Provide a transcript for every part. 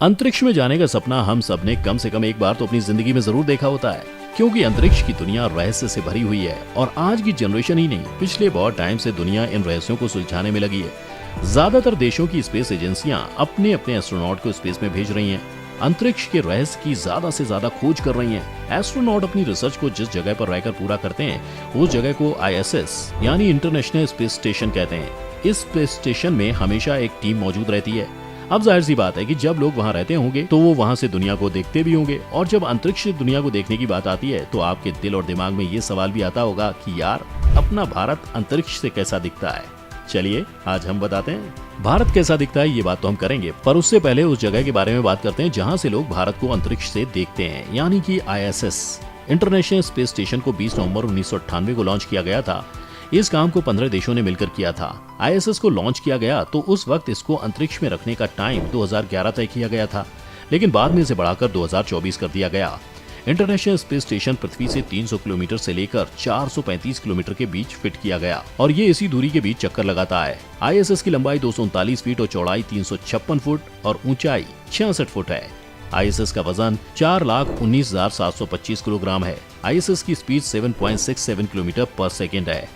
अंतरिक्ष में जाने का सपना हम सब ने कम से कम एक बार तो अपनी जिंदगी में जरूर देखा होता है, क्योंकि अंतरिक्ष की दुनिया रहस्य से भरी हुई है और आज की जनरेशन ही नहीं, पिछले बहुत टाइम से दुनिया इन रहस्यों को सुलझाने में लगी है। ज्यादातर देशों की स्पेस एजेंसियां अपने अपने एस्ट्रोनॉट को स्पेस में भेज रही हैं, अंतरिक्ष के रहस्य की ज्यादा से ज्यादा खोज कर रही हैं। एस्ट्रोनॉट अपनी रिसर्च को जिस जगह पर रहकर पूरा करते हैं उस जगह को ISS यानी इंटरनेशनल स्पेस स्टेशन कहते हैं। इस स्पेस स्टेशन में हमेशा एक टीम मौजूद रहती है। अब जाहिर सी बात है कि जब लोग वहाँ रहते होंगे तो वो वहाँ से दुनिया को देखते भी होंगे, और जब अंतरिक्ष से दुनिया को देखने की बात आती है तो आपके दिल और दिमाग में ये सवाल भी आता होगा कि यार अपना भारत अंतरिक्ष से कैसा दिखता है। चलिए आज हम बताते हैं भारत कैसा दिखता है, ये बात तो हम करेंगे, पर उससे पहले उस जगह के बारे में बात करते हैं जहाँ से लोग भारत को अंतरिक्ष से देखते हैं, यानी कि ISS इंटरनेशनल स्पेस स्टेशन को 20 नवंबर 1998 को लॉन्च किया गया था। इस काम को 15 देशों ने मिलकर किया था। ISS को लॉन्च किया गया तो उस वक्त इसको अंतरिक्ष में रखने का टाइम 2011 तय किया गया था, लेकिन बाद में इसे बढ़ाकर 2024 कर दिया गया। इंटरनेशनल स्पेस स्टेशन पृथ्वी से 300 किलोमीटर से लेकर 435 किलोमीटर के बीच फिट किया गया और ये इसी दूरी के बीच चक्कर लगाता है। ISS की लंबाई 239 फीट और चौड़ाई 356 फुट और ऊंचाई 66 फुट है। ISS का वजन 4,19,725 किलोग्राम है। ISS की स्पीड 7.67 किलोमीटर पर सेकेंड है।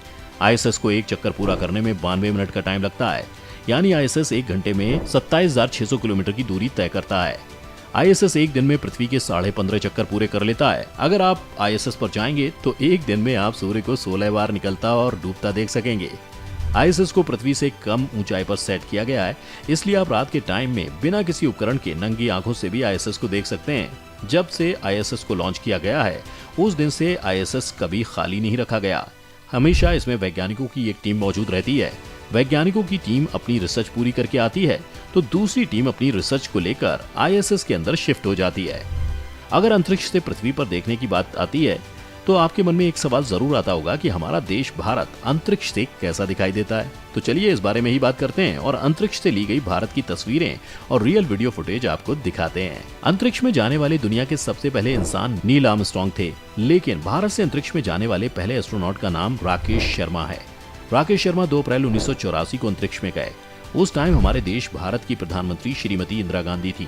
ISS को एक चक्कर पूरा करने में 92 मिनट का टाइम लगता है, यानी ISS एक घंटे में 27,600 किलोमीटर की दूरी तय करता है। ISS एक दिन में पृथ्वी के 15.5 चक्कर पूरे कर लेता है। अगर आप ISS पर जाएंगे तो एक दिन में आप सूर्य को 16 बार निकलता और डूबता देख सकेंगे। ISS को पृथ्वी से कम ऊंचाई पर सेट किया गया है, इसलिए आप रात के टाइम में बिना किसी उपकरण के नंगी आंखों से भी ISS को देख सकते हैं। जब से ISS को लॉन्च किया गया है उस दिन से ISS कभी खाली नहीं रखा गया। हमेशा इसमें वैज्ञानिकों की एक टीम मौजूद रहती है। वैज्ञानिकों की टीम अपनी रिसर्च पूरी करके आती है तो दूसरी टीम अपनी रिसर्च को लेकर ISS के अंदर शिफ्ट हो जाती है। अगर अंतरिक्ष से पृथ्वी पर देखने की बात आती है तो आपके मन में एक सवाल जरूर आता होगा कि हमारा देश भारत अंतरिक्ष से कैसा दिखाई देता है। तो चलिए इस बारे में ही बात करते हैं और अंतरिक्ष से ली गई भारत की तस्वीरें और रियल वीडियो फुटेज आपको दिखाते हैं। अंतरिक्ष में जाने वाले दुनिया के सबसे पहले इंसान नील आर्मस्ट्रांग थे, लेकिन भारत से अंतरिक्ष में जाने वाले पहले एस्ट्रोनॉट का नाम राकेश शर्मा है। राकेश शर्मा 2 अप्रैल 1984 को अंतरिक्ष में गए। उस टाइम हमारे देश भारत की प्रधानमंत्री श्रीमती इंदिरा गांधी थी।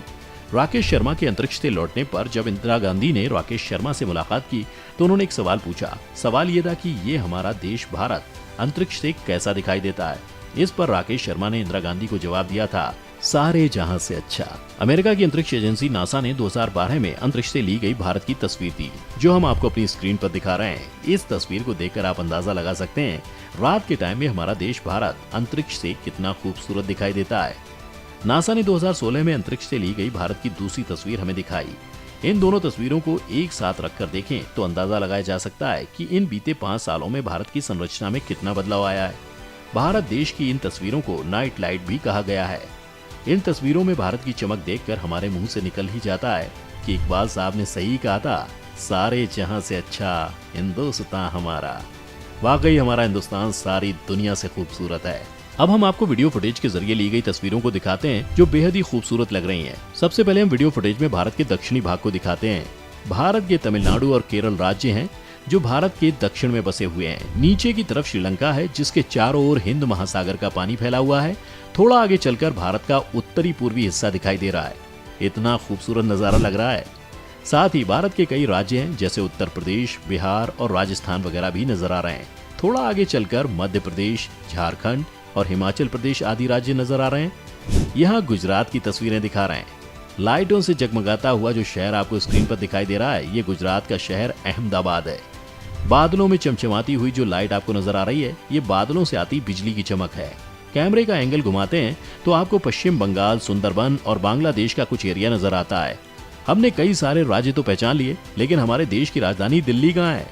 राकेश शर्मा के अंतरिक्ष से लौटने पर जब इंदिरा गांधी ने राकेश शर्मा से मुलाकात की तो उन्होंने एक सवाल पूछा। सवाल ये था कि ये हमारा देश भारत अंतरिक्ष से कैसा दिखाई देता है। इस पर राकेश शर्मा ने इंदिरा गांधी को जवाब दिया था, सारे जहां से अच्छा। अमेरिका की अंतरिक्ष एजेंसी नासा ने 2012 में अंतरिक्ष से ली गई भारत की तस्वीर दी, जो हम आपको अपनी स्क्रीन पर दिखा रहे हैं। इस तस्वीर को देखकर आप अंदाजा लगा सकते हैं रात के टाइम में हमारा देश भारत अंतरिक्ष से कितना खूबसूरत दिखाई देता है। नासा ने 2016 में अंतरिक्ष से ली गई भारत की दूसरी तस्वीर हमें दिखाई। इन दोनों तस्वीरों को एक साथ रखकर देखें तो अंदाजा लगाया जा सकता है कि इन बीते 5 सालों में भारत की संरचना में कितना बदलाव आया है। भारत देश की इन तस्वीरों को नाइट लाइट भी कहा गया है। इन तस्वीरों में भारत की चमक देखकर हमारे मुंह से निकल ही जाता है कि इकबाल साहब ने सही कहा था, सारे जहां से अच्छा हिंदुस्तान हमारा। वाकई हमारा हिंदुस्तान सारी दुनिया से खूबसूरत है। अब हम आपको वीडियो फुटेज के जरिए ली गई तस्वीरों को दिखाते हैं जो बेहद ही खूबसूरत लग रही हैं। सबसे पहले हम वीडियो फुटेज में भारत के दक्षिणी भाग को दिखाते हैं। भारत के तमिलनाडु और केरल राज्य हैं जो भारत के दक्षिण में बसे हुए हैं। नीचे की तरफ श्रीलंका है जिसके चारों ओर हिंद महासागर का पानी फैला हुआ है। थोड़ा आगे चलकर भारत का उत्तरी पूर्वी हिस्सा दिखाई दे रहा है। इतना खूबसूरत नजारा लग रहा है। साथ ही भारत के कई राज्य हैं जैसे उत्तर प्रदेश, बिहार और राजस्थान वगैरह भी नजर आ रहे हैं। थोड़ा आगे चलकर मध्य प्रदेश, झारखंड और हिमाचल प्रदेश आदि राज्य नजर आ रहे हैं। यहाँ गुजरात की तस्वीरें दिखा रहे हैं। लाइटों से जगमगाता हुआ जो शहर आपको स्क्रीन पर दिखाई दे रहा है, ये गुजरात का शहर अहमदाबाद है। बादलों में चमचमाती हुई जो लाइट आपको नजर आ रही है, ये बादलों से आती बिजली की चमक है। कैमरे का एंगल घुमाते हैं तो आपको पश्चिम बंगाल, सुंदरबन और बांग्लादेश का कुछ एरिया नजर आता है। हमने कई सारे राज्य तो पहचान लिए, लेकिन हमारे देश की राजधानी दिल्ली कहाँ है?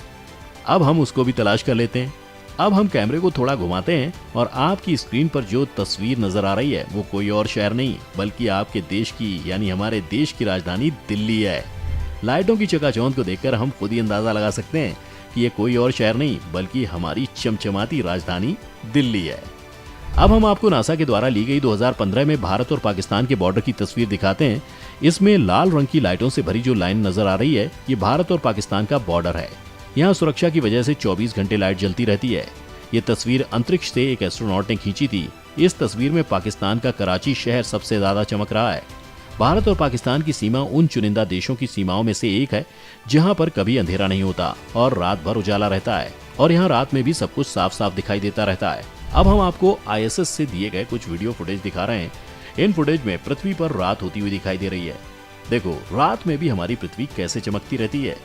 अब हम उसको भी तलाश कर लेते हैं। अब हम कैमरे को थोड़ा घुमाते हैं और आपकी स्क्रीन पर जो तस्वीर नजर आ रही है वो कोई और शहर नहीं बल्कि आपके देश की यानी हमारे देश की राजधानी दिल्ली है। लाइटों की चकाचौंध को देखकर हम खुद ही अंदाजा लगा सकते हैं कि ये कोई और शहर नहीं बल्कि हमारी चमचमाती राजधानी दिल्ली है। अब हम आपको नासा के द्वारा ली गई 2015 में भारत और पाकिस्तान के बॉर्डर की तस्वीर दिखाते हैं। इसमें लाल रंग की लाइटों से भरी जो लाइन नजर आ रही है, ये भारत और पाकिस्तान का बॉर्डर है। यहाँ सुरक्षा की वजह से 24 घंटे लाइट जलती रहती है। ये तस्वीर अंतरिक्ष से एक एस्ट्रोनॉट ने खींची थी। इस तस्वीर में पाकिस्तान का कराची शहर सबसे ज्यादा चमक रहा है। भारत और पाकिस्तान की सीमा उन चुनिंदा देशों की सीमाओं में से एक है जहां पर कभी अंधेरा नहीं होता और रात भर उजाला रहता है, और यहाँ रात में भी सब कुछ साफ साफ दिखाई देता रहता है। अब हम आपको ISS से दिए गए कुछ वीडियो फुटेज दिखा रहे हैं। इन फुटेज में पृथ्वी पर रात होती हुई दिखाई दे रही है। देखो रात में भी हमारी पृथ्वी कैसे चमकती रहती है।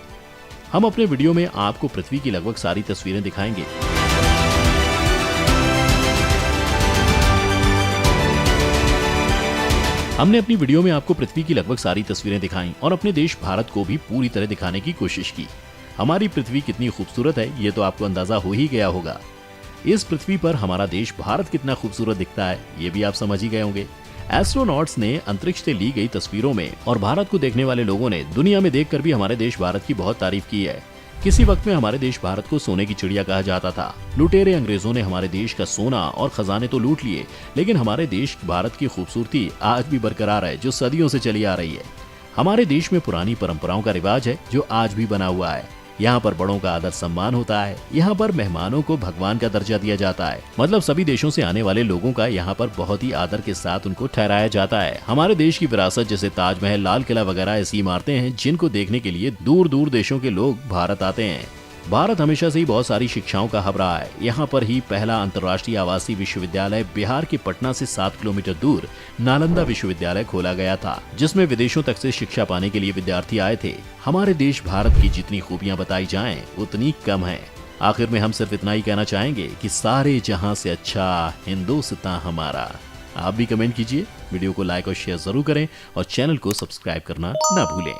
हम अपने वीडियो में आपको पृथ्वी की लगभग सारी तस्वीरें दिखाएंगे। हमने अपनी वीडियो में आपको पृथ्वी की लगभग सारी तस्वीरें दिखाई और अपने देश भारत को भी पूरी तरह दिखाने की कोशिश की। हमारी पृथ्वी कितनी खूबसूरत है ये तो आपको अंदाजा हो ही गया होगा। इस पृथ्वी पर हमारा देश भारत कितना खूबसूरत दिखता है ये भी आप समझ ही गए होंगे। एस्ट्रोनॉट्स ने अंतरिक्ष से ली गई तस्वीरों में और भारत को देखने वाले लोगों ने दुनिया में देखकर भी हमारे देश भारत की बहुत तारीफ की है। किसी वक्त में हमारे देश भारत को सोने की चिड़िया कहा जाता था। लुटेरे अंग्रेजों ने हमारे देश का सोना और खजाने तो लूट लिए, लेकिन हमारे देश भारत की खूबसूरती आज भी बरकरार है जो सदियों से चली आ रही है। हमारे देश में पुरानी परंपराओं का रिवाज है जो आज भी बना हुआ है। यहाँ पर बड़ों का आदर सम्मान होता है। यहाँ पर मेहमानों को भगवान का दर्जा दिया जाता है। मतलब सभी देशों से आने वाले लोगों का यहाँ पर बहुत ही आदर के साथ उनको ठहराया जाता है। हमारे देश की विरासत जैसे ताजमहल, लाल किला वगैरह ऐसी इमारतें हैं जिनको देखने के लिए दूर दूर देशों के लोग भारत आते हैं। भारत हमेशा से ही बहुत सारी शिक्षाओं का हब रहा है। यहाँ पर ही पहला अंतर्राष्ट्रीय आवासीय विश्वविद्यालय बिहार के पटना से 7 किलोमीटर दूर नालंदा विश्वविद्यालय खोला गया था, जिसमें विदेशों तक से शिक्षा पाने के लिए विद्यार्थी आए थे। हमारे देश भारत की जितनी खूबियां बताई जाएं उतनी कम है। आखिर में हम सिर्फ इतना ही कहना चाहेंगे कि सारे जहां से अच्छा हिंदुस्तान हमारा। आप भी कमेंट कीजिए, वीडियो को लाइक और शेयर जरूर करें और चैनल को सब्सक्राइब करना ना भूलें।